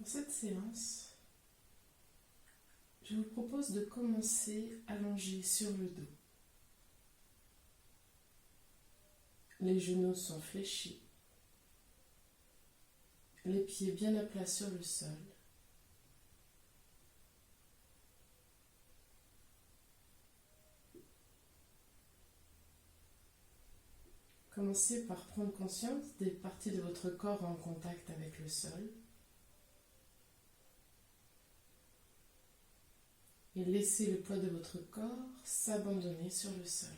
Pour cette séance, je vous propose de commencer allongé sur le dos. Les genoux sont fléchis, les pieds bien à plat sur le sol. Commencez par prendre conscience des parties de votre corps en contact avec le sol et laissez le poids de votre corps s'abandonner sur le sol.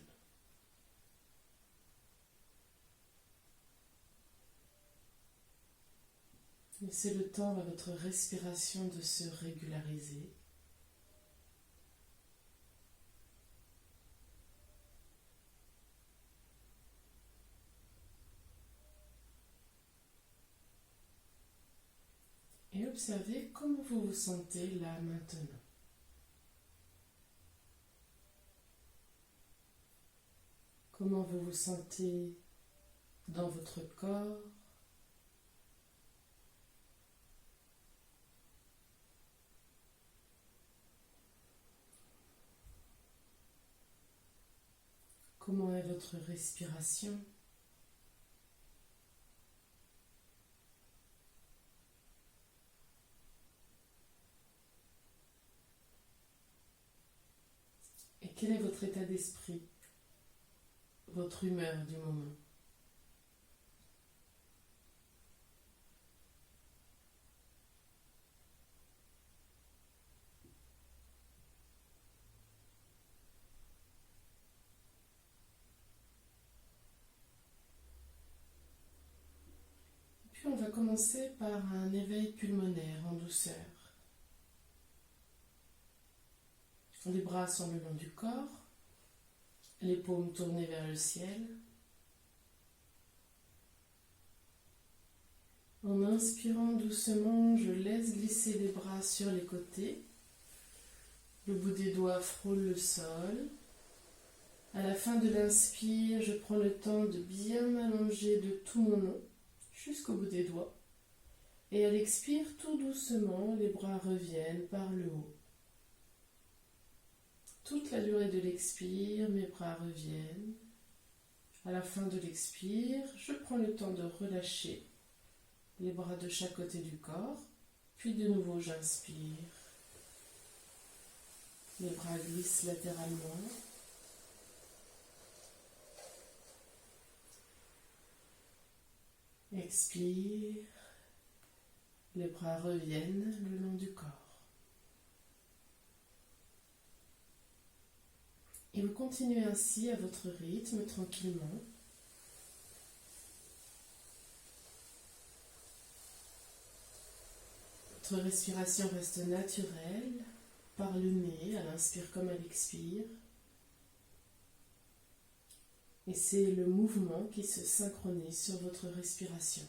Laissez le temps à votre respiration de se régulariser. Et observez comment vous vous sentez là maintenant. Comment vous vous sentez dans votre corps. Comment est votre respiration? Et quel est votre état d'esprit, votre humeur du moment? Puis on va commencer par un éveil pulmonaire en douceur. Les bras sont le long du corps, les paumes tournées vers le ciel. En inspirant doucement, je laisse glisser les bras sur les côtés. Le bout des doigts frôle le sol. À la fin de l'inspire, je prends le temps de bien m'allonger de tout mon long jusqu'au bout des doigts. Et à l'expire, tout doucement, les bras reviennent par le haut. Toute la durée de l'expire, mes bras reviennent. À la fin de l'expire, je prends le temps de relâcher les bras de chaque côté du corps, puis de nouveau j'inspire. Les bras glissent latéralement. Expire. Les bras reviennent le long du corps. Et vous continuez ainsi à votre rythme, tranquillement. Votre respiration reste naturelle, par le nez, à l'inspire comme à l'expire. Et c'est le mouvement qui se synchronise sur votre respiration.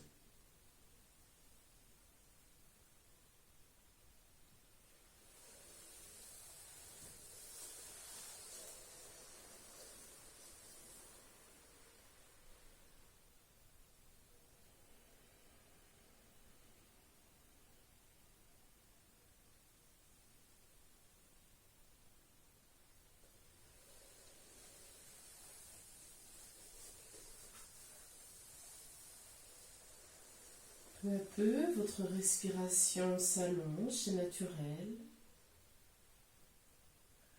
Peu à peu, votre respiration s'allonge, c'est naturel.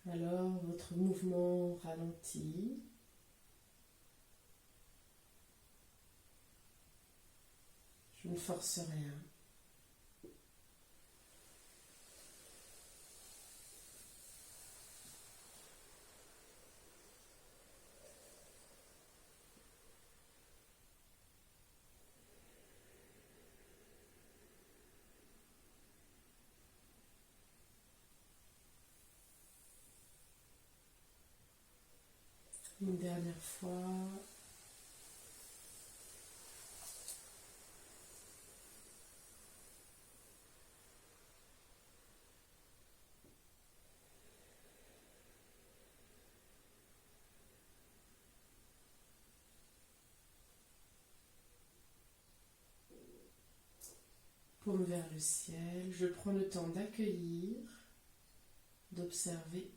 Alors, votre mouvement ralentit. Je ne force rien. Une dernière fois. paume vers le ciel. Je prends le temps d'accueillir, d'observer.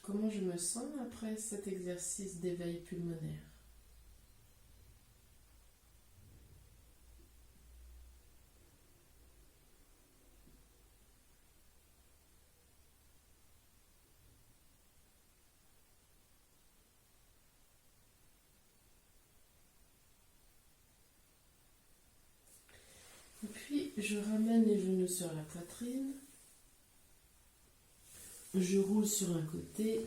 Comment je me sens après cet exercice d'éveil pulmonaire? Et puis, je ramène les genoux sur la poitrine. Je roule sur un côté.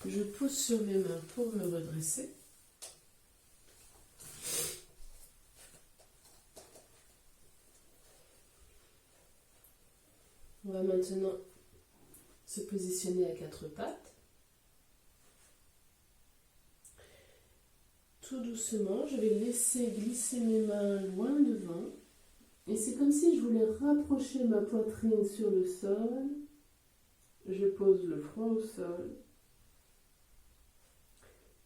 Je pousse sur mes mains pour me redresser. On va maintenant se positionner à quatre pattes. Tout doucement, je vais laisser glisser mes mains loin devant. Et c'est comme si je voulais rapprocher ma poitrine sur le sol. Je pose le front au sol.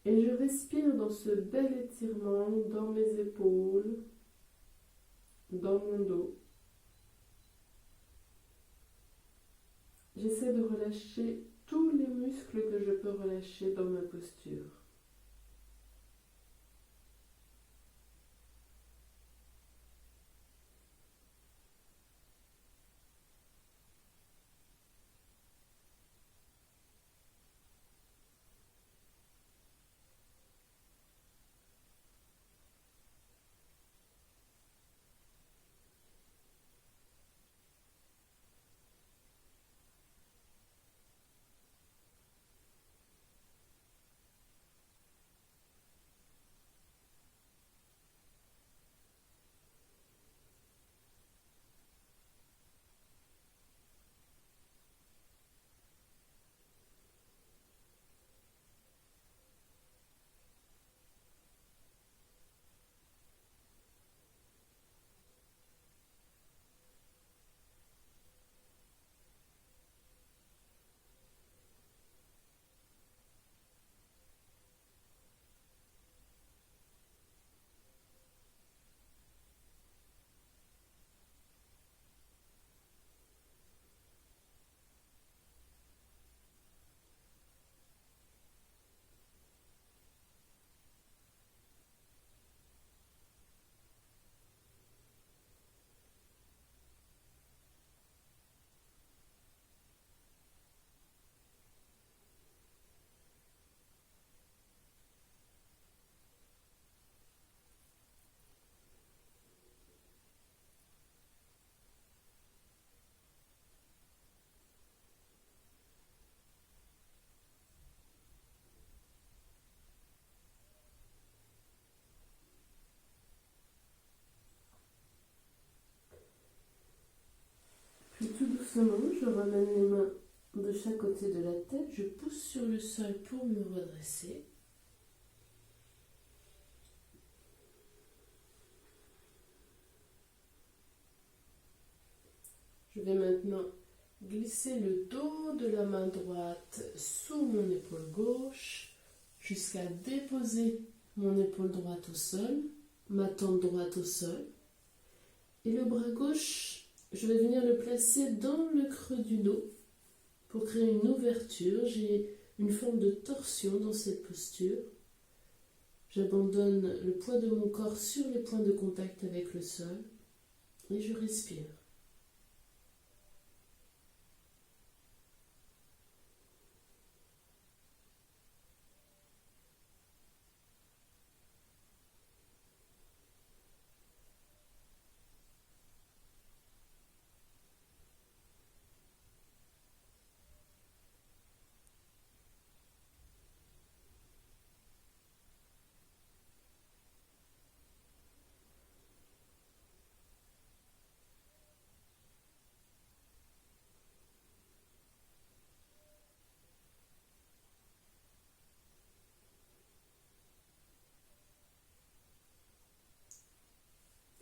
Et je respire dans ce bel étirement dans mes épaules, dans mon dos. J'essaie de relâcher tous les muscles que je peux relâcher dans ma posture. Puis tout doucement, je ramène les mains de chaque côté de la tête, je pousse sur le sol pour me redresser. Je vais maintenant glisser le dos de la main droite sous mon épaule gauche jusqu'à déposer mon épaule droite au sol, ma tempe droite au sol. Et le bras gauche, je vais venir le placer dans le creux du dos pour créer une ouverture. J'ai une forme de torsion dans cette posture. J'abandonne le poids de mon corps sur les points de contact avec le sol et je respire.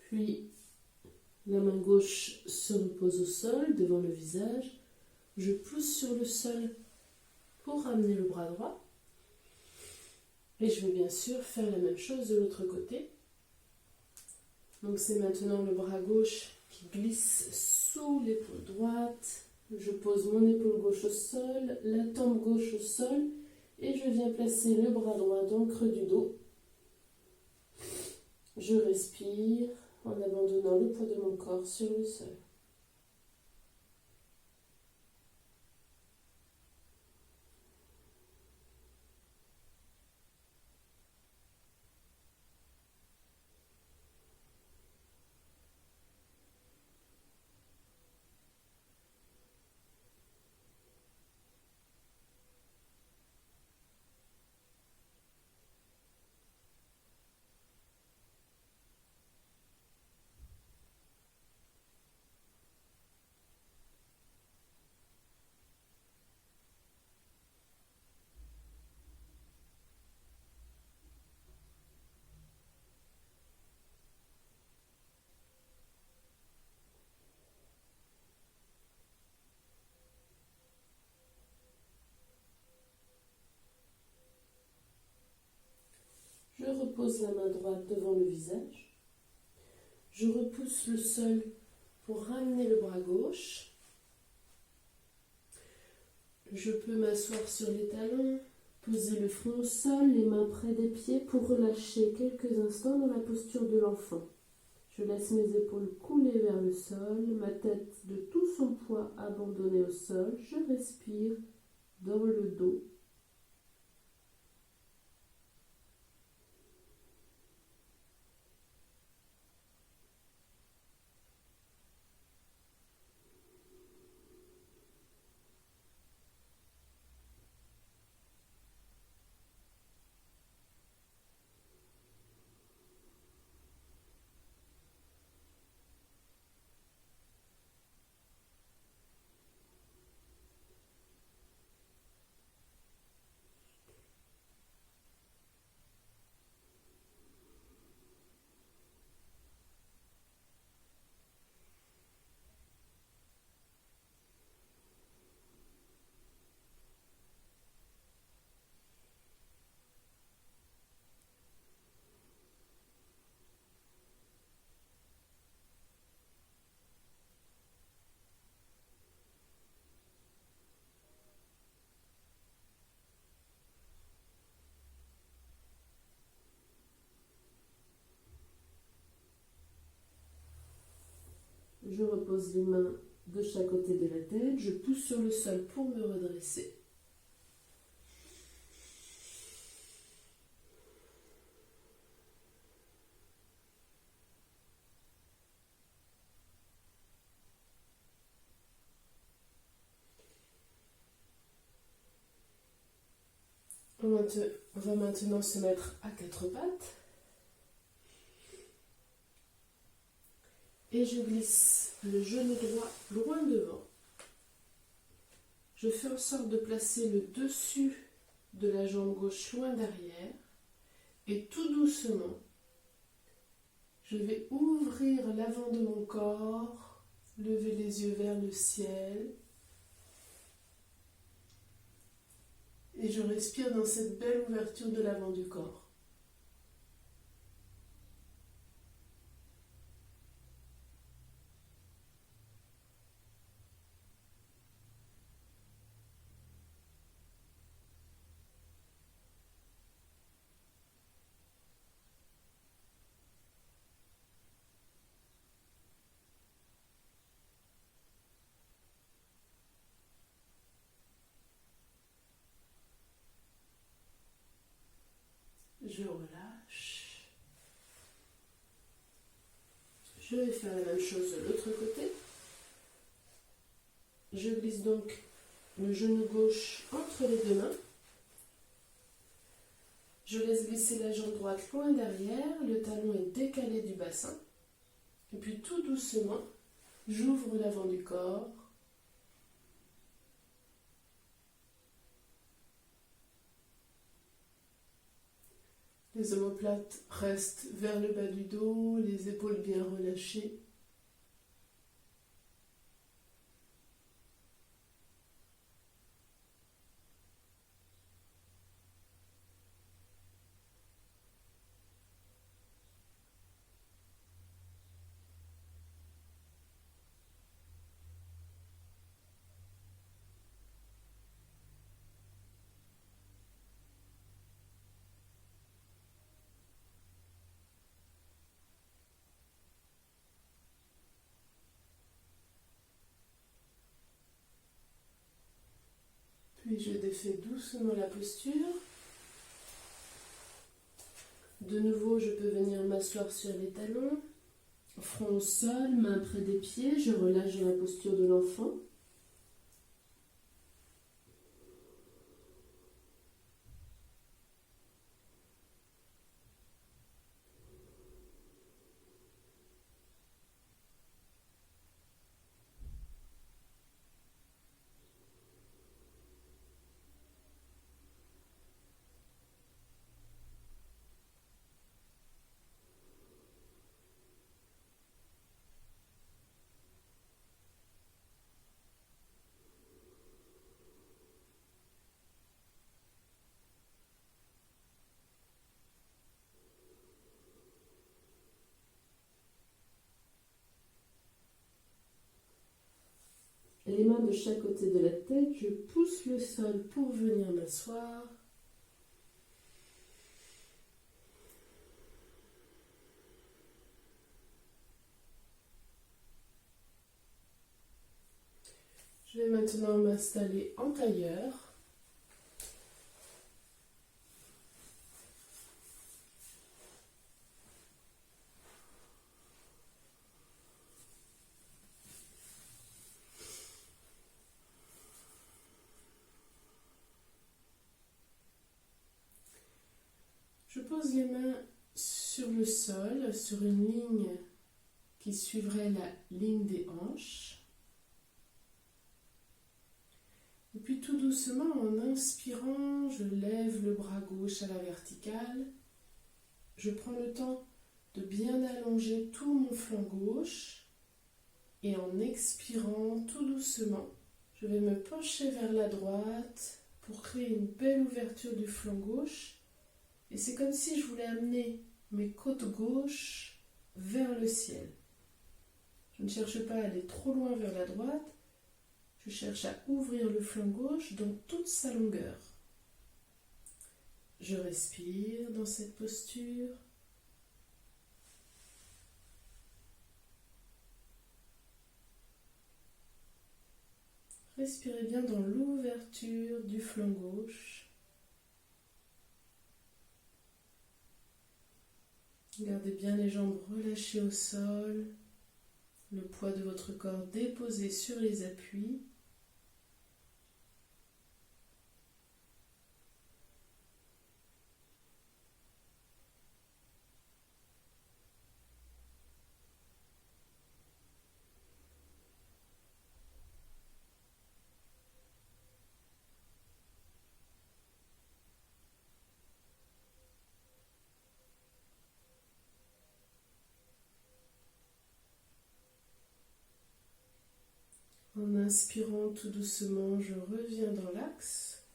Puis, la main gauche se repose au sol, devant le visage. Je pousse sur le sol pour ramener le bras droit. Et je Et je vais bien sûr faire la même chose de l'autre côté. Donc c'est maintenant le bras gauche qui glisse sous l'épaule droite. Je pose mon épaule gauche au sol, la tempe gauche au sol et je viens placer le bras droit dans le creux du dos. Je respire en abandonnant le poids de mon corps sur le sol. Je repose la main droite devant le visage. Je repousse le sol pour ramener le bras gauche. Je peux m'asseoir sur les talons, poser le front au sol, les mains près des pieds pour relâcher quelques instants dans la posture de l'enfant. Je laisse mes épaules couler vers le sol, ma tête de tout son poids abandonnée au sol. Je respire dans le dos. Je repose les mains de chaque côté de la tête. Je pousse sur le sol pour me redresser. On va maintenant se mettre à quatre pattes. Et je glisse le genou droit loin devant. Je fais en sorte de placer le dessus de la jambe gauche loin derrière. Et tout doucement, je vais ouvrir l'avant de mon corps, lever les yeux vers le ciel. Et je respire dans cette belle ouverture de l'avant du corps. Je relâche. Je vais faire la même chose de l'autre côté. Je glisse donc le genou gauche entre les deux mains. Je laisse glisser la jambe droite loin derrière, le talon est décalé du bassin. Et puis tout doucement, j'ouvre l'avant du corps. Les omoplates restent vers le bas du dos, les épaules bien relâchées. Puis je défais doucement la posture. De nouveau, je peux venir m'asseoir sur les talons. Front au sol, main près des pieds. Je relâche dans la posture de l'enfant. Les mains de chaque côté de la tête, je pousse le sol pour venir m'asseoir. Je vais maintenant m'installer en tailleur. Je pose les mains sur le sol, sur une ligne qui suivrait la ligne des hanches. Et puis tout doucement, en inspirant, je lève le bras gauche à la verticale. Je prends le temps de bien allonger tout mon flanc gauche. Et en expirant tout doucement, je vais me pencher vers la droite pour créer une belle ouverture du flanc gauche. Et c'est comme si je voulais amener mes côtes gauches vers le ciel. Je ne cherche pas à aller trop loin vers la droite. Je cherche à ouvrir le flanc gauche dans toute sa longueur. Je respire dans cette posture. Respirez bien dans l'ouverture du flanc gauche. Gardez bien les jambes relâchées au sol, le poids de votre corps déposé sur les appuis. En inspirant tout doucement, je reviens dans l'axe.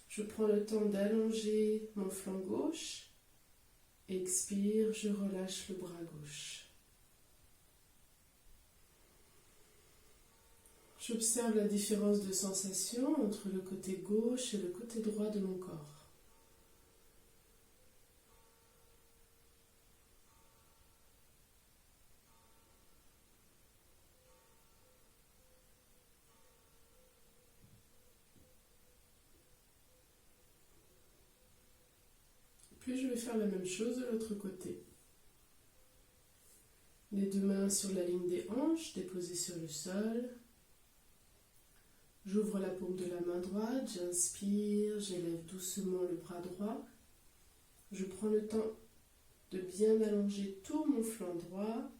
Je prends le temps d'allonger mon flanc gauche. Expire, je relâche le bras gauche. J'observe la différence de sensation entre le côté gauche et le côté droit de mon corps. Puis je vais faire la même chose de l'autre côté. Les deux mains sur la ligne des hanches, déposées sur le sol. J'ouvre la paume de la main droite, j'inspire, j'élève doucement le bras droit. Je prends le temps de bien allonger tout mon flanc droit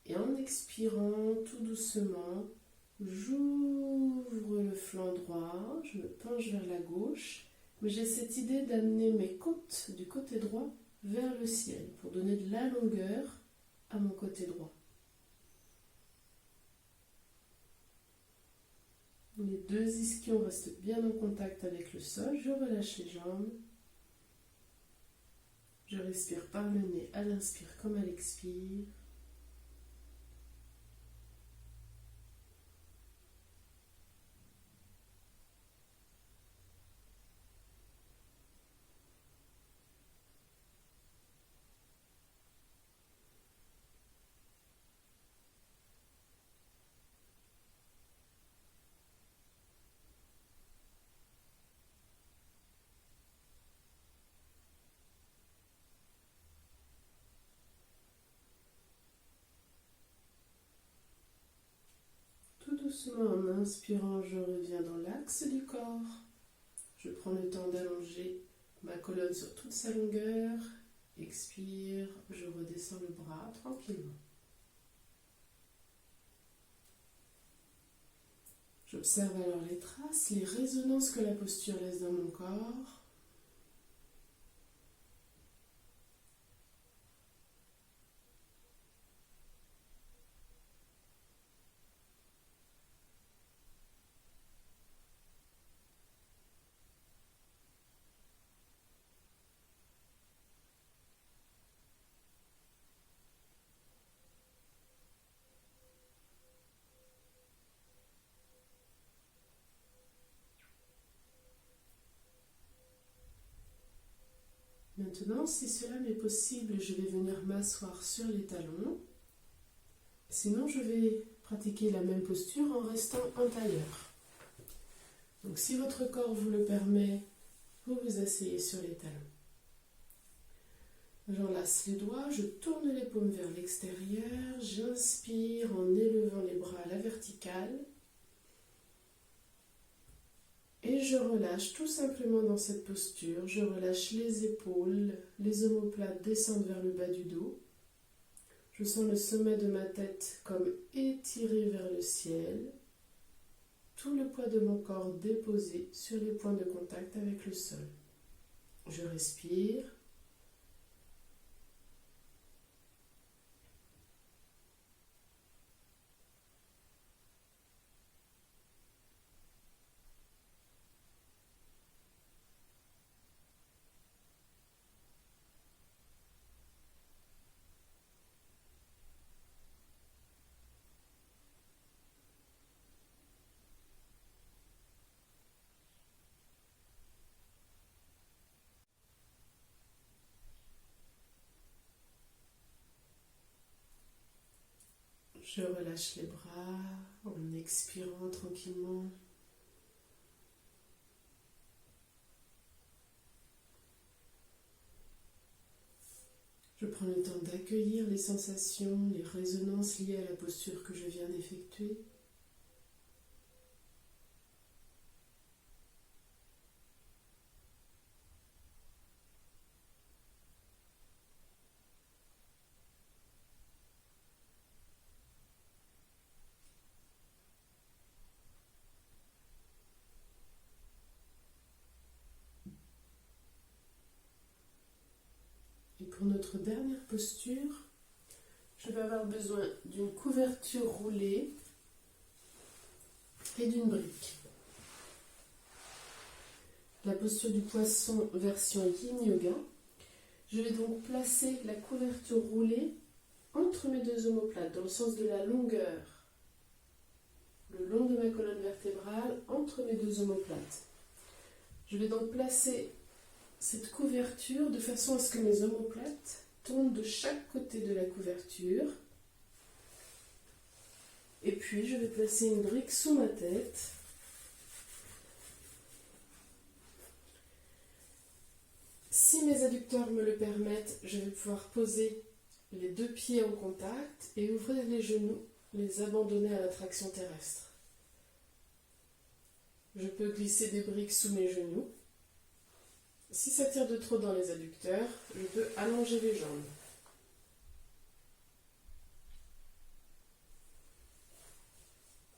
et en expirant tout doucement, j'ouvre le flanc droit, je me penche vers la gauche. Mais j'ai cette idée d'amener mes côtes du côté droit vers le ciel pour donner de la longueur à mon côté droit. Les deux ischions restent bien en contact avec le sol. Je relâche les jambes. Je respire par le nez à l'inspire comme à l'expire. doucement en inspirant, je reviens dans l'axe du corps. Je prends le temps d'allonger ma colonne sur toute sa longueur. Expire, je redescends le bras tranquillement. J'observe alors les traces, les résonances que la posture laisse dans mon corps. Maintenant, si cela m'est possible, je vais venir m'asseoir sur les talons. Sinon, je vais pratiquer la même posture en restant en tailleur. Donc, si votre corps vous le permet, vous vous asseyez sur les talons. J'enlace les doigts, je tourne les paumes vers l'extérieur, j'inspire en élevant les bras à la verticale. Et je relâche tout simplement dans cette posture. Je relâche les épaules, les omoplates descendent vers le bas du dos. Je sens le sommet de ma tête comme étiré vers le ciel. Tout le poids de mon corps déposé sur les points de contact avec le sol. Je respire. Je relâche les bras en expirant tranquillement. Je prends le temps d'accueillir les sensations, les résonances liées à la posture que je viens d'effectuer. Et pour notre dernière posture, je vais avoir besoin d'une couverture roulée et d'une brique. La posture du poisson version Yin Yoga. Je vais donc placer la couverture roulée entre mes deux omoplates, dans le sens de la longueur, le long de ma colonne vertébrale, entre mes deux omoplates. Je vais donc placer cette couverture de façon à ce que mes omoplates tombent de chaque côté de la couverture. Et puis je vais placer une brique sous ma tête. Si mes adducteurs me le permettent, je vais pouvoir poser les deux pieds en contact et ouvrir les genoux, les abandonner à la traction terrestre. Je peux glisser des briques sous mes genoux. Si ça tire de trop dans les adducteurs, je peux allonger les jambes.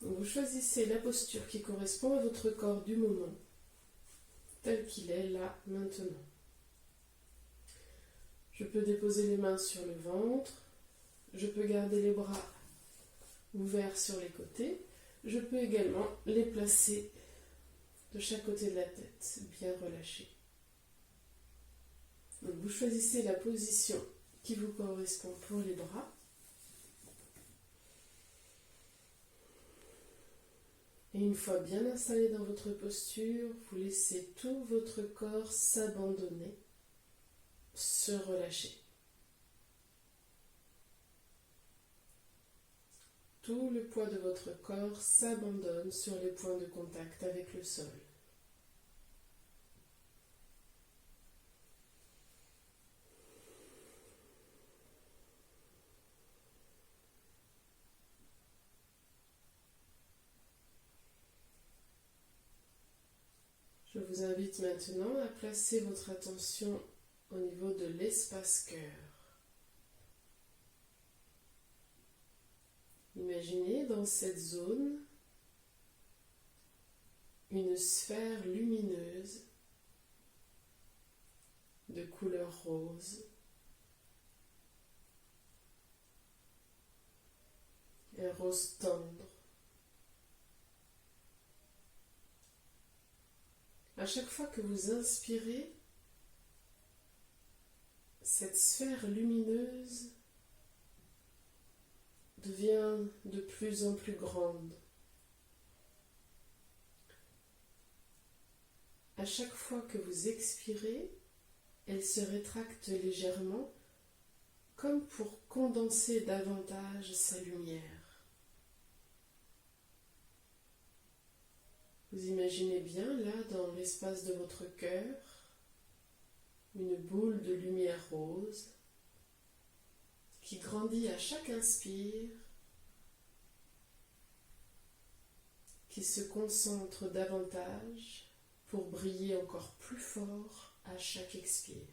Donc vous choisissez la posture qui correspond à votre corps du moment, tel qu'il est là, maintenant. Je peux déposer les mains sur le ventre, je peux garder les bras ouverts sur les côtés, je peux également les placer de chaque côté de la tête, bien relâchés. Donc vous choisissez la position qui vous correspond pour les bras. Et une fois bien installé dans votre posture, vous laissez tout votre corps s'abandonner, se relâcher. Tout le poids de votre corps s'abandonne sur les points de contact avec le sol. Je vous invite maintenant à placer votre attention au niveau de l'espace cœur. Imaginez dans cette zone une sphère lumineuse de couleur rose, un rose tendre. À chaque fois que vous inspirez, cette sphère lumineuse devient de plus en plus grande. À chaque fois que vous expirez, elle se rétracte légèrement, comme pour condenser davantage sa lumière. Vous imaginez bien, là, dans l'espace de votre cœur, une boule de lumière rose qui grandit à chaque inspire, qui se concentre davantage pour briller encore plus fort à chaque expire.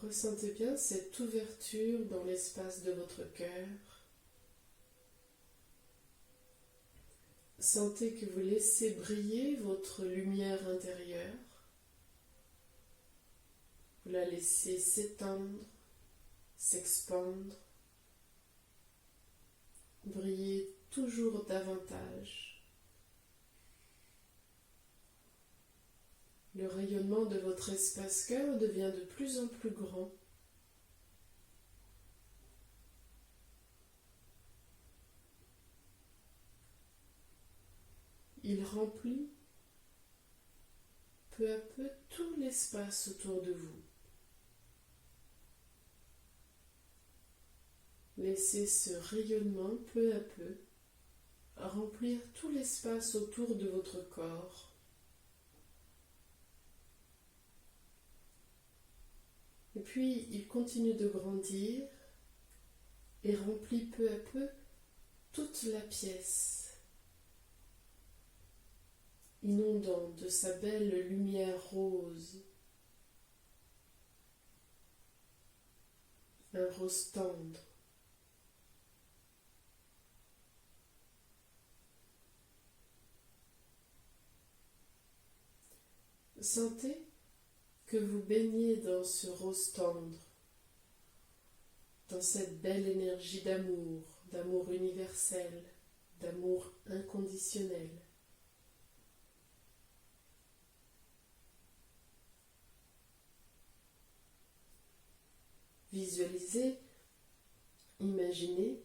Ressentez bien cette ouverture dans l'espace de votre cœur. Sentez que vous laissez briller votre lumière intérieure. Vous la laissez s'étendre, s'expandre, briller toujours davantage. Le rayonnement de votre espace cœur devient de plus en plus grand. Il remplit peu à peu tout l'espace autour de vous. Laissez ce rayonnement peu à peu remplir tout l'espace autour de votre corps. Et puis il continue de grandir et remplit peu à peu toute la pièce, inondant de sa belle lumière rose, un rose tendre. Sentez que vous baignez dans ce rose tendre, dans cette belle énergie d'amour, d'amour universel, d'amour inconditionnel. Visualisez, imaginez,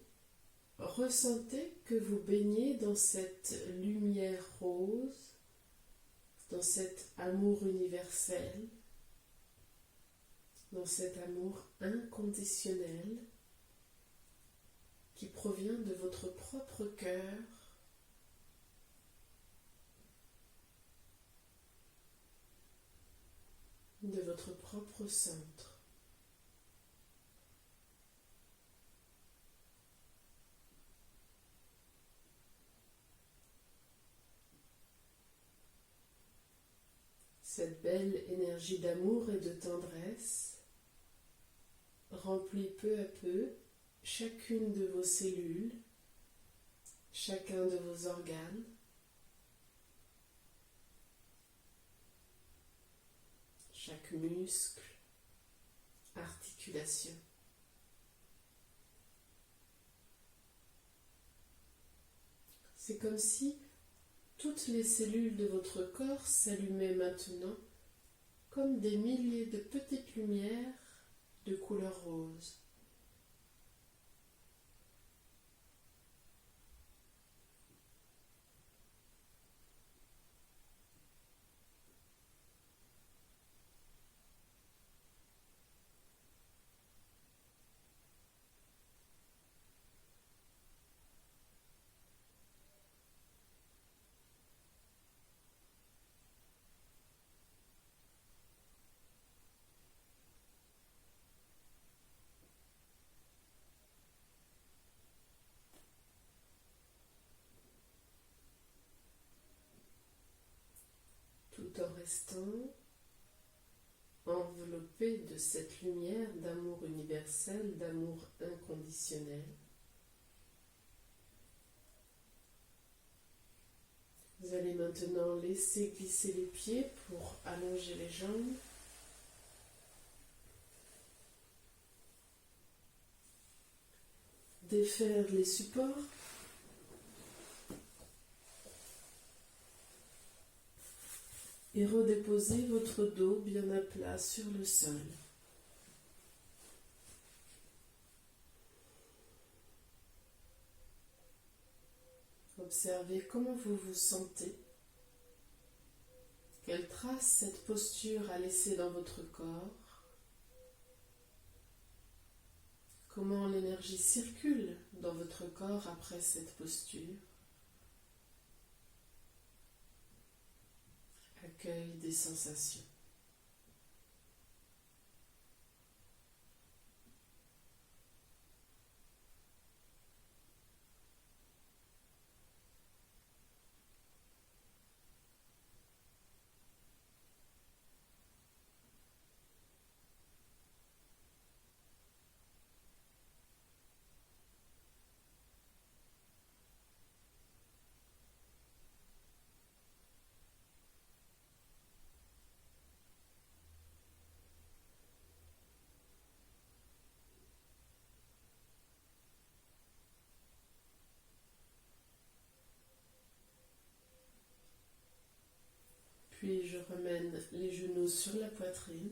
ressentez que vous baignez dans cette lumière rose, dans cet amour universel, dans cet amour inconditionnel qui provient de votre propre cœur, de votre propre centre. Cette belle énergie d'amour et de tendresse remplit peu à peu chacune de vos cellules, chacun de vos organes, chaque muscle, articulation. C'est comme si toutes les cellules de votre corps s'allumaient maintenant comme des milliers de petites lumières de couleur rose. restant enveloppé de cette lumière d'amour universel, d'amour inconditionnel. Vous allez maintenant laisser glisser les pieds pour allonger les jambes. Défaire les supports. Et redéposer votre dos bien à plat sur le sol. Observez comment vous vous sentez. Quelle trace cette posture a laissé dans votre corps. Comment l'énergie circule dans votre corps après cette posture. Accueil des sensations. Puis je remène les genoux sur la poitrine.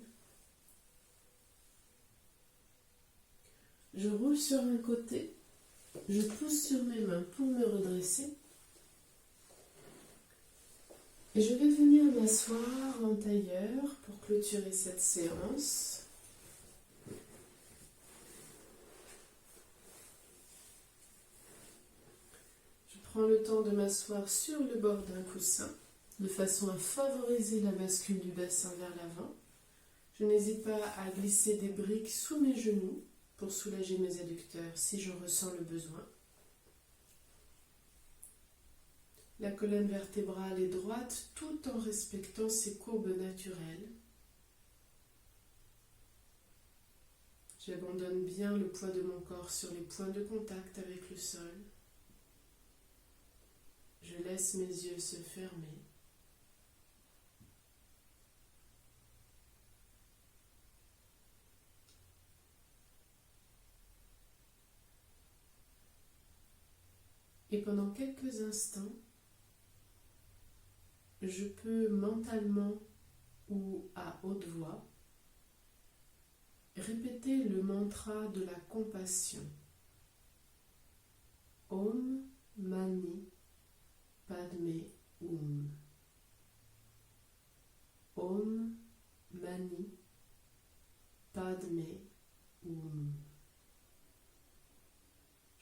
Je roule sur un côté. Je pousse sur mes mains pour me redresser. Et je vais venir m'asseoir en tailleur pour clôturer cette séance. Je prends le temps de m'asseoir sur le bord d'un coussin, de façon à favoriser la bascule du bassin vers l'avant. Je n'hésite pas à glisser des briques sous mes genoux pour soulager mes adducteurs si je ressens le besoin. La colonne vertébrale est droite tout en respectant ses courbes naturelles. J'abandonne bien le poids de mon corps sur les points de contact avec le sol. Je laisse mes yeux se fermer. Et pendant quelques instants, je peux mentalement ou à haute voix répéter le mantra de la compassion. Om Mani Padme Hum. Om Mani Padme Hum.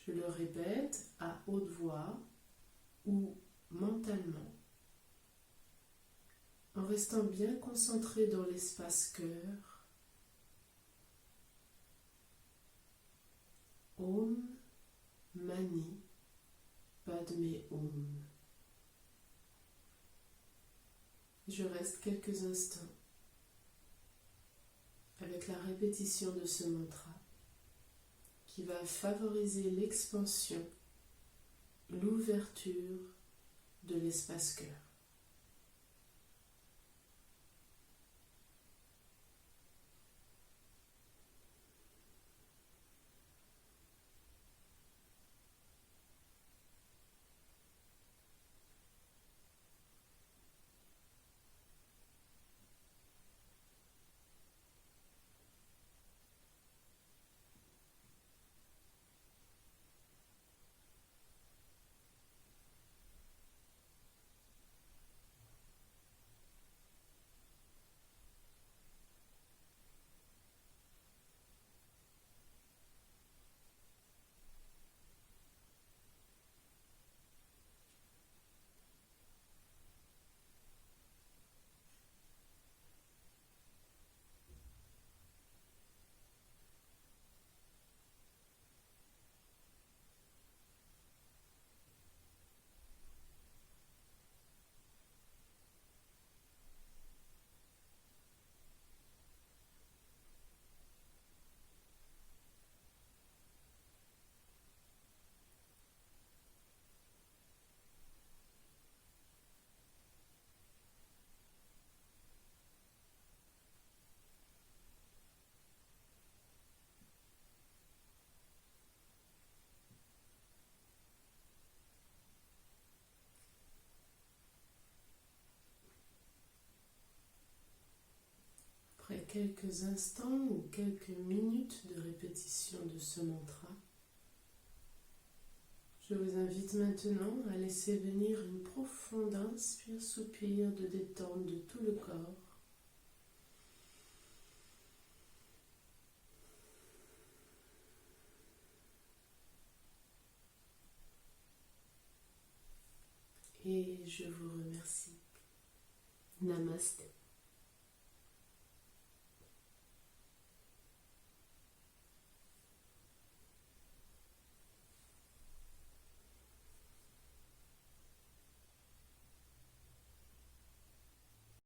Je le répète à haute voix ou mentalement, en restant bien concentré dans l'espace cœur. Om Mani Padme Hum. Je reste quelques instants avec la répétition de ce mantra qui va favoriser l'expansion, l'ouverture de l'espace cœur. quelques instants ou quelques minutes de répétition de ce mantra. Je vous invite maintenant à laisser venir une profonde inspire-soupir de détente de tout le corps. Et je vous remercie. Namasté.